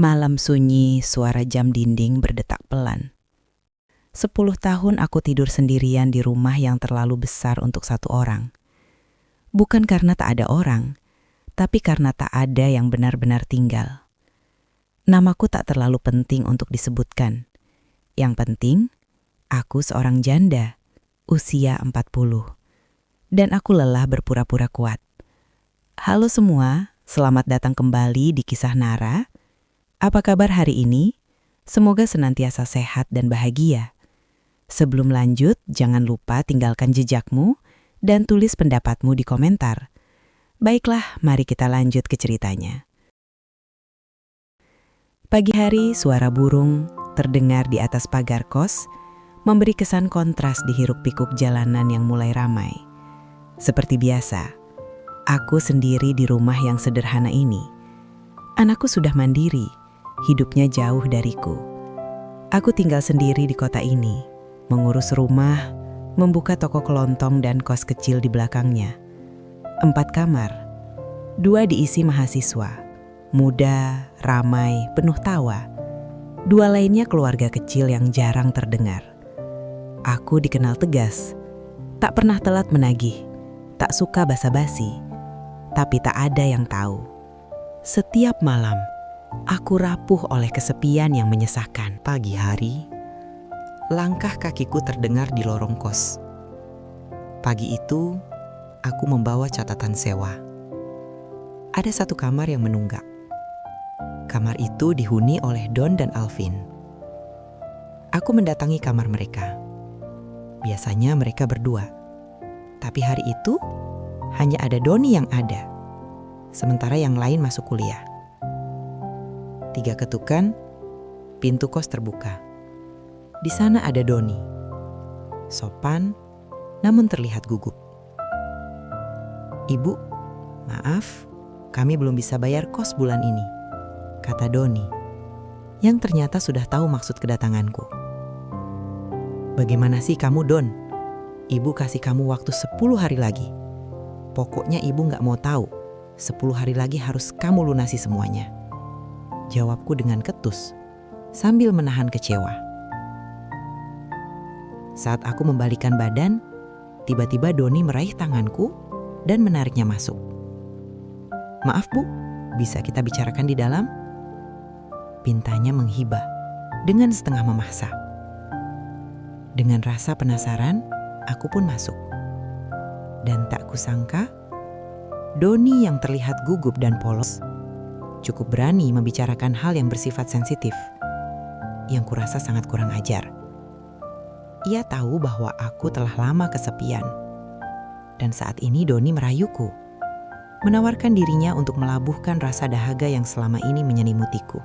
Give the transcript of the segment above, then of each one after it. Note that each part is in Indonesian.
Malam sunyi, suara jam dinding berdetak pelan. 10 tahun aku tidur sendirian di rumah yang terlalu besar untuk satu orang. Bukan karena tak ada orang, tapi karena tak ada yang benar-benar tinggal. Namaku tak terlalu penting untuk disebutkan. Yang penting, aku seorang janda, usia 40. Dan aku lelah berpura-pura kuat. Halo semua, selamat datang kembali di Kisah Nara. Apa kabar hari ini? Semoga senantiasa sehat dan bahagia. Sebelum lanjut, jangan lupa tinggalkan jejakmu dan tulis pendapatmu di komentar. Baiklah, mari kita lanjut ke ceritanya. Pagi hari, suara burung terdengar di atas pagar kos, memberi kesan kontras di hiruk-pikuk jalanan yang mulai ramai. Seperti biasa, aku sendiri di rumah yang sederhana ini. Anakku sudah mandiri. Hidupnya jauh dariku. Aku tinggal sendiri di kota ini, mengurus rumah, membuka toko kelontong dan kos kecil di belakangnya. 4 kamar, 2 diisi mahasiswa, muda, ramai, penuh tawa. 2 lainnya keluarga kecil yang jarang terdengar. Aku dikenal tegas, tak pernah telat menagih, tak suka basa-basi, tapi tak ada yang tahu. Setiap malam, aku rapuh oleh kesepian yang menyesakkan. Pagi hari, langkah kakiku terdengar di lorong kos. Pagi itu, aku membawa catatan sewa. Ada 1 kamar yang menunggak. Kamar itu dihuni oleh Don dan Alvin. Aku mendatangi kamar mereka. Biasanya mereka berdua. Tapi hari itu, hanya ada Doni yang ada. Sementara yang lain masuk kuliah. 3 ketukan, pintu kos terbuka. Di sana ada Doni. Sopan, namun terlihat gugup. "Ibu, maaf, kami belum bisa bayar kos bulan ini," kata Doni, yang ternyata sudah tahu maksud kedatanganku. "Bagaimana sih kamu, Don? Ibu kasih kamu waktu 10 hari lagi. Pokoknya ibu gak mau tahu, 10 hari lagi harus kamu lunasi semuanya," jawabku dengan ketus, sambil menahan kecewa. Saat aku membalikkan badan, tiba-tiba Doni meraih tanganku dan menariknya masuk. "Maaf Bu, bisa kita bicarakan di dalam?" Pintanya menghibah, dengan setengah memaksa. Dengan rasa penasaran, aku pun masuk. Dan tak kusangka, Doni yang terlihat gugup dan polos cukup berani membicarakan hal yang bersifat sensitif, yang kurasa sangat kurang ajar. Ia tahu bahwa aku telah lama kesepian, dan saat ini Doni merayuku, menawarkan dirinya untuk melabuhkan rasa dahaga yang selama ini menyelimutiku.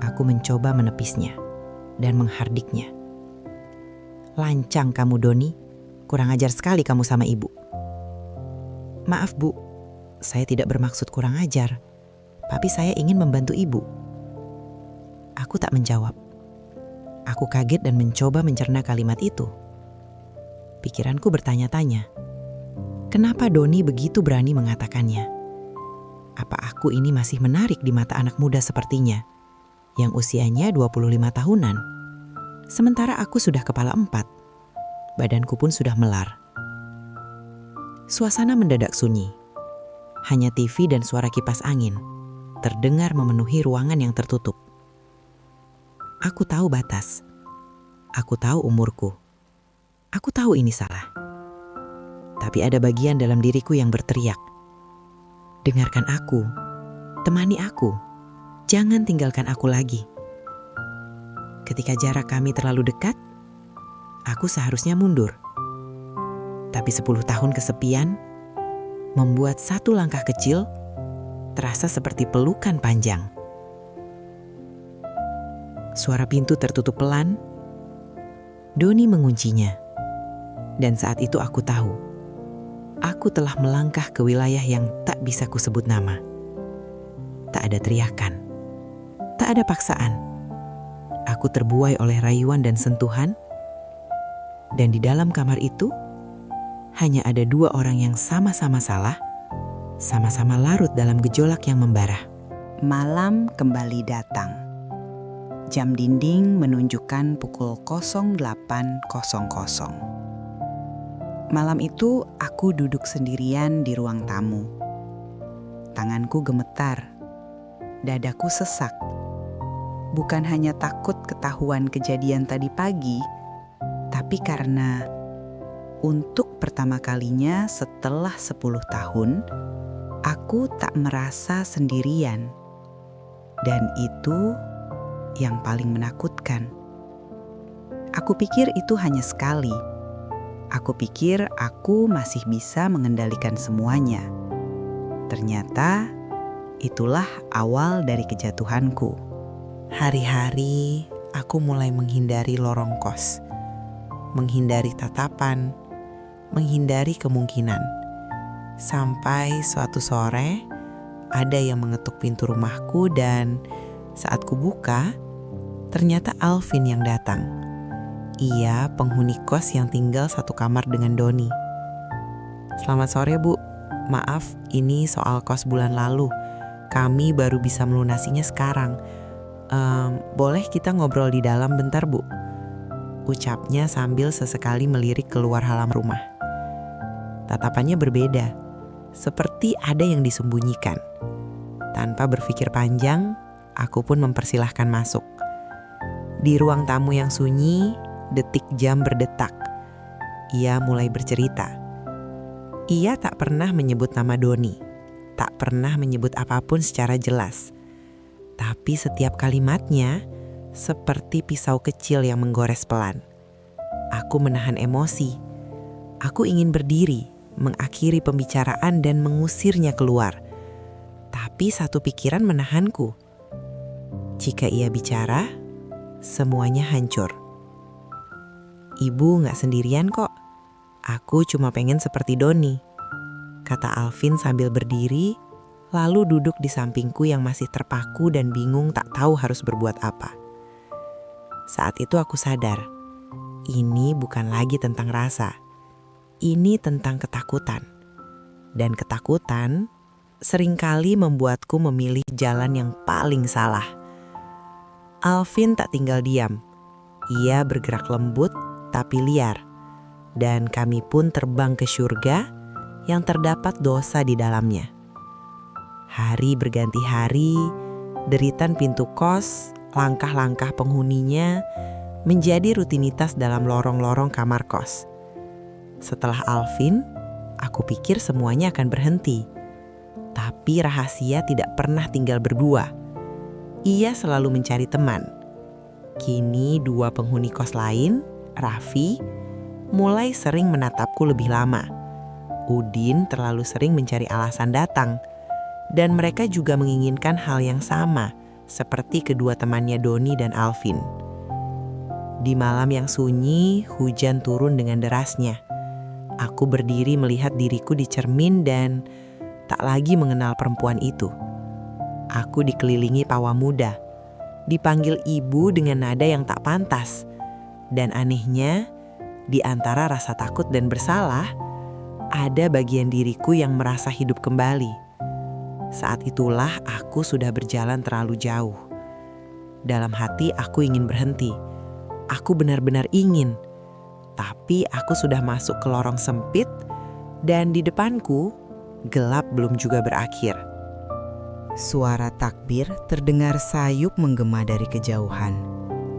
Aku mencoba menepisnya dan menghardiknya. "Lancang kamu, Doni, kurang ajar sekali kamu sama ibu." "Maaf Bu, saya tidak bermaksud kurang ajar. Tapi saya ingin membantu ibu." Aku tak menjawab. Aku kaget dan mencoba mencerna kalimat itu. Pikiranku bertanya-tanya, kenapa Doni begitu berani mengatakannya? Apa aku ini masih menarik di mata anak muda sepertinya, yang usianya 25 tahunan? Sementara aku sudah kepala 4, badanku pun sudah melar. Suasana mendadak sunyi. Hanya TV dan suara kipas angin terdengar memenuhi ruangan yang tertutup. Aku tahu batas. Aku tahu umurku. Aku tahu ini salah. Tapi ada bagian dalam diriku yang berteriak, "Dengarkan aku. Temani aku. Jangan tinggalkan aku lagi." Ketika jarak kami terlalu dekat, aku seharusnya mundur. Tapi 10 tahun kesepian membuat 1 langkah kecil terasa seperti pelukan panjang. Suara pintu tertutup pelan. Doni menguncinya. Dan saat itu aku tahu, aku telah melangkah ke wilayah yang tak bisa kusebut nama. Tak ada teriakan, tak ada paksaan. Aku terbuai oleh rayuan dan sentuhan. Dan di dalam kamar itu, hanya ada 2 orang yang sama-sama salah, sama-sama larut dalam gejolak yang membara. Malam kembali datang. Jam dinding menunjukkan pukul 08.00. Malam itu aku duduk sendirian di ruang tamu. Tanganku gemetar, dadaku sesak. Bukan hanya takut ketahuan kejadian tadi pagi, tapi karena untuk pertama kalinya setelah 10 tahun, aku tak merasa sendirian. Dan itu yang paling menakutkan. Aku pikir itu hanya sekali. Aku pikir aku masih bisa mengendalikan semuanya. Ternyata itulah awal dari kejatuhanku. Hari-hari aku mulai menghindari lorong kos, menghindari tatapan, menghindari kemungkinan. Sampai suatu sore, ada yang mengetuk pintu rumahku dan saat kubuka, ternyata Alvin yang datang. Ia penghuni kos yang tinggal satu kamar dengan Doni. "Selamat sore, Bu. Maaf, ini soal kos bulan lalu. Kami baru bisa melunasinya sekarang. Boleh kita ngobrol di dalam bentar, Bu?" Ucapnya sambil sesekali melirik keluar halaman rumah. Tatapannya berbeda, seperti ada yang disembunyikan. Tanpa berpikir panjang, aku pun mempersilahkan masuk. Di ruang tamu yang sunyi, detik jam berdetak. Ia mulai bercerita. Ia tak pernah menyebut nama Doni, tak pernah menyebut apapun secara jelas. Tapi setiap kalimatnya seperti pisau kecil yang menggores pelan. Aku menahan emosi. Aku ingin berdiri, mengakhiri pembicaraan dan mengusirnya keluar. Tapi satu pikiran menahanku. Jika ia bicara, semuanya hancur. "Ibu gak sendirian kok. Aku cuma pengen seperti Doni," kata Alvin sambil berdiri, lalu duduk di sampingku yang masih terpaku dan bingung tak tahu harus berbuat apa. Saat itu aku sadar, ini bukan lagi tentang rasa. Ini tentang ketakutan. Dan ketakutan seringkali membuatku memilih jalan yang paling salah. Alvin tak tinggal diam. Ia bergerak lembut tapi liar. Dan kami pun terbang ke surga yang terdapat dosa di dalamnya. Hari berganti hari, deritan pintu kos, langkah-langkah penghuninya menjadi rutinitas dalam lorong-lorong kamar kos. Setelah Alvin, aku pikir semuanya akan berhenti. Tapi rahasia tidak pernah tinggal berdua. Ia selalu mencari teman. Kini dua penghuni kos lain, Raffi, mulai sering menatapku lebih lama. Udin terlalu sering mencari alasan datang. Dan mereka juga menginginkan hal yang sama, seperti kedua temannya Doni dan Alvin. Di malam yang sunyi, hujan turun dengan derasnya. Aku berdiri melihat diriku di cermin dan tak lagi mengenal perempuan itu. Aku dikelilingi pawang muda, dipanggil ibu dengan nada yang tak pantas. Dan anehnya, di antara rasa takut dan bersalah, ada bagian diriku yang merasa hidup kembali. Saat itulah aku sudah berjalan terlalu jauh. Dalam hati aku ingin berhenti. Aku benar-benar ingin. Tapi aku sudah masuk ke lorong sempit dan di depanku gelap belum juga berakhir. Suara takbir terdengar sayup menggema dari kejauhan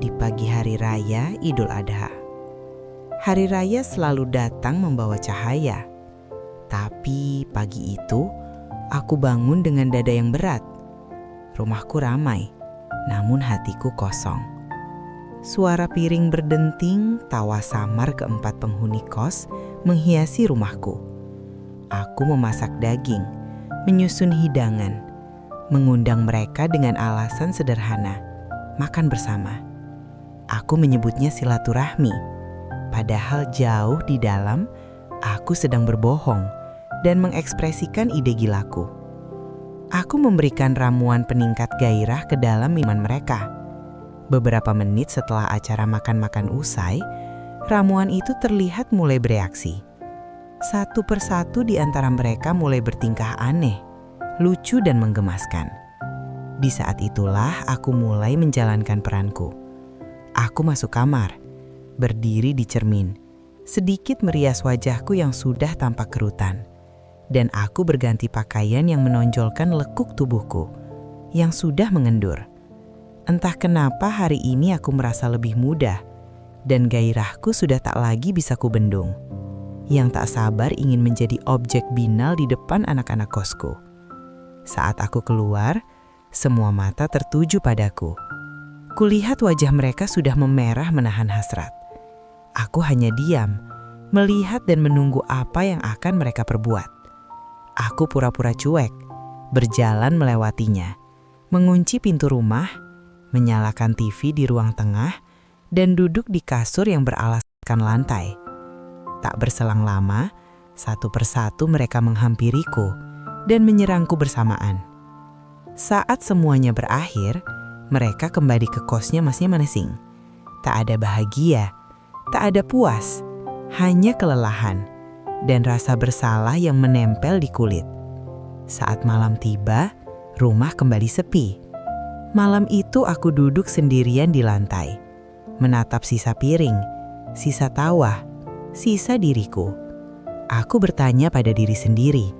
di pagi hari raya Idul Adha. Hari raya selalu datang membawa cahaya. Tapi pagi itu aku bangun dengan dada yang berat. Rumahku ramai, namun hatiku kosong. Suara piring berdenting, tawa samar keempat penghuni kos menghiasi rumahku. Aku memasak daging, menyusun hidangan, mengundang mereka dengan alasan sederhana, makan bersama. Aku menyebutnya silaturahmi, padahal jauh di dalam aku sedang berbohong dan mengekspresikan ide gilaku. Aku memberikan ramuan peningkat gairah ke dalam minuman mereka. Beberapa menit setelah acara makan-makan usai, ramuan itu terlihat mulai bereaksi. Satu persatu di antara mereka mulai bertingkah aneh, lucu dan menggemaskan. Di saat itulah aku mulai menjalankan peranku. Aku masuk kamar, berdiri di cermin, sedikit merias wajahku yang sudah tampak kerutan. Dan aku berganti pakaian yang menonjolkan lekuk tubuhku yang sudah mengendur. Entah kenapa hari ini aku merasa lebih muda dan gairahku sudah tak lagi bisa kubendung. Yang tak sabar ingin menjadi objek binal di depan anak-anak kosku. Saat aku keluar, semua mata tertuju padaku. Kulihat wajah mereka sudah memerah menahan hasrat. Aku hanya diam, melihat dan menunggu apa yang akan mereka perbuat. Aku pura-pura cuek, berjalan melewatinya, mengunci pintu rumah, menyalakan TV di ruang tengah, dan duduk di kasur yang beralaskan lantai. Tak berselang lama, satu persatu mereka menghampiriku dan menyerangku bersamaan. Saat semuanya berakhir, mereka kembali ke kosnya masing-masing. Tak ada bahagia, tak ada puas, hanya kelelahan dan rasa bersalah yang menempel di kulit. Saat malam tiba, rumah kembali sepi. Malam itu aku duduk sendirian di lantai, menatap sisa piring, sisa tawa, sisa diriku. Aku bertanya pada diri sendiri,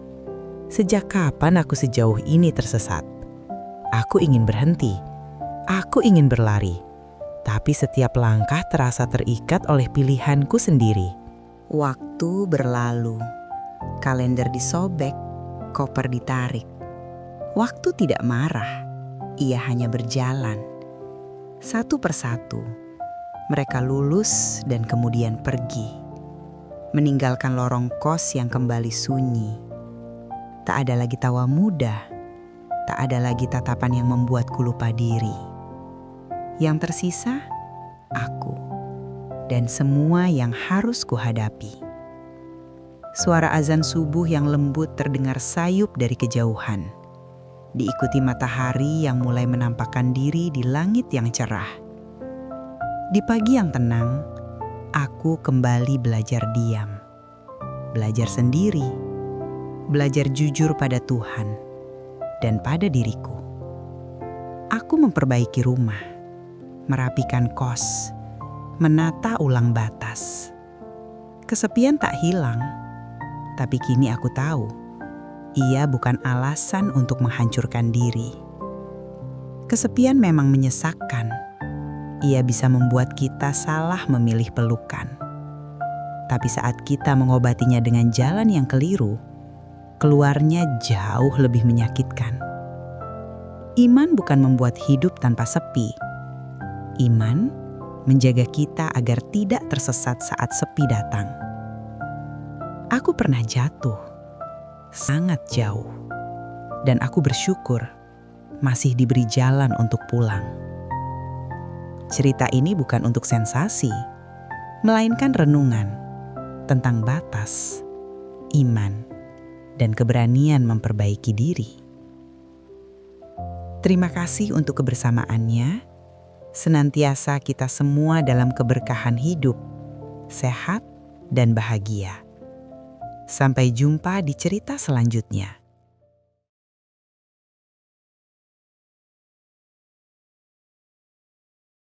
sejak kapan aku sejauh ini tersesat? Aku ingin berhenti, aku ingin berlari, tapi setiap langkah terasa terikat oleh pilihanku sendiri. Waktu berlalu, kalender disobek, koper ditarik. Waktu tidak marah, ia hanya berjalan. Satu persatu, mereka lulus dan kemudian pergi, meninggalkan lorong kos yang kembali sunyi. Tak ada lagi tawa muda, tak ada lagi tatapan yang membuatku lupa diri. Yang tersisa, aku. Dan semua yang harus kuhadapi. Suara azan subuh yang lembut terdengar sayup dari kejauhan, diikuti matahari yang mulai menampakkan diri di langit yang cerah. Di pagi yang tenang, aku kembali belajar diam, belajar sendiri, belajar jujur pada Tuhan dan pada diriku. Aku memperbaiki rumah, merapikan kos, menata ulang batas. Kesepian tak hilang, tapi kini aku tahu, ia bukan alasan untuk menghancurkan diri. Kesepian memang menyesakkan. Ia bisa membuat kita salah memilih pelukan. Tapi saat kita mengobatinya dengan jalan yang keliru, keluarnya jauh lebih menyakitkan. Iman bukan membuat hidup tanpa sepi. Iman menjaga kita agar tidak tersesat saat sepi datang. Aku pernah jatuh, sangat jauh, dan aku bersyukur masih diberi jalan untuk pulang. Cerita ini bukan untuk sensasi, melainkan renungan tentang batas, iman, dan keberanian memperbaiki diri. Terima kasih untuk kebersamaannya. Senantiasa kita semua dalam keberkahan hidup, sehat, dan bahagia. Sampai jumpa di cerita selanjutnya.